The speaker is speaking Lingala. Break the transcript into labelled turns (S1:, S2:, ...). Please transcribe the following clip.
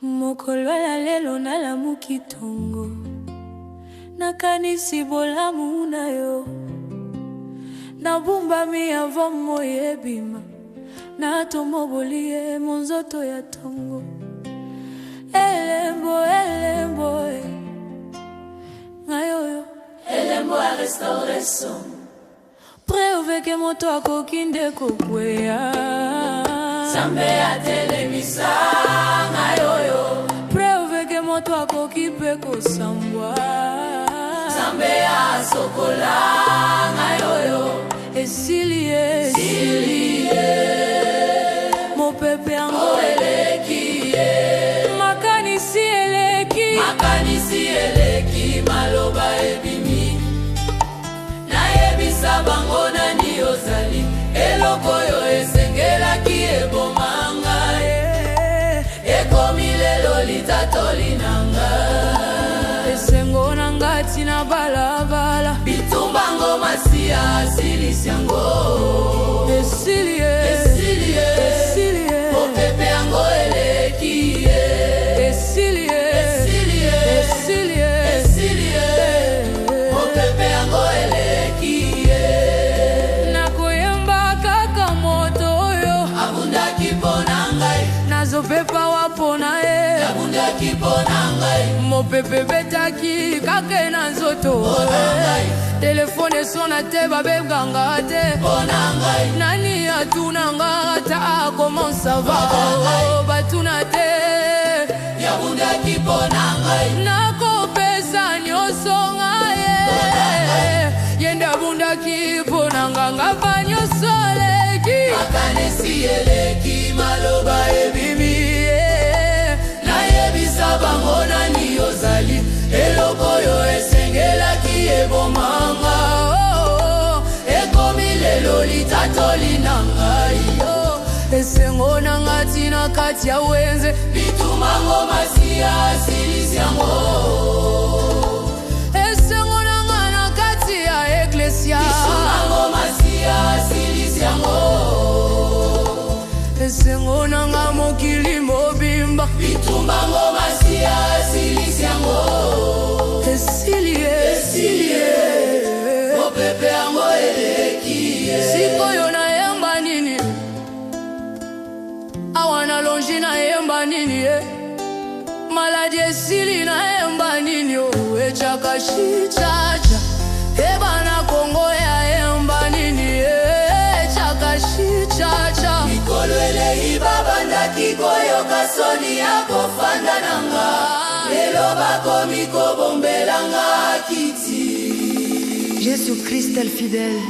S1: Mokolo ya lelo nalamuki tongo, nakanisi bolamu na yo. Nabumbami ava moye bima, natomobolie monzoto ya tongo. Elembo, elembo, ngayoyo
S2: Elembo a restauration.
S1: Preoveke moto akokinde kokweya
S2: Zambe a telemisa ngayoyo.
S1: Preoveke moto akokipe kosambwa
S2: Zambe a sokola ngayoyo.
S1: Esilie mopepe ango
S2: elekie.
S1: Makanisi eleki
S2: maloba ebimi. Nayebisa bango nani ozali. Elokoyo esengela ki ebomanga. Ekomi lelo litatoli nanga.
S1: Esengo nanga tina balabala.
S2: Bitumbango masia asilisiango.
S1: Esilie
S2: mopepe ango elekie.
S1: Esilie
S2: mopepe ango elekie.
S1: Nakoyemba kaka moto yo
S2: Abundaki pona ngai.
S1: Nazopepa wapona
S2: Abundaki pona ngai.
S1: Mopepe betaki kake na nzoto Telefone sona te babebganga te
S2: Pona ngai.
S1: Nani atunanga ata comment ça va Batuna te
S2: Abundaki pona ngai.
S1: Nakopesa nyoso ngaye Yenda abundaki ponanga ngapa nyoso leki
S2: Makanisi eleki maloba ebimi. Nayebisa bango nani ozali. Elokoyo esengelaki ebomanga. Ekomi lelo litatoli na ngai.
S1: Esengo nanga tina kati ya wenze
S2: Bitumango masia asilisiango.
S1: Esengo nanga na kati ya eklesia
S2: Bitumango masia asilisiango.
S1: Esengo nanga mokili mobimba
S2: Bitumbango masia asilisiango.
S1: Esilie
S2: Mopepe ango elekie.
S1: Sikoyo na yemba nini Awana longi na yemba nini Maladi esili na yemba nini Echakashi chacha Ebana Kongo ya yemba nini Echakashi chacha
S2: Mikolo elehi babandaki koyoka soni ya kofanda nanga. Lelo bakomi kobombelanga kiti.
S1: Jésus Christ est fidèle.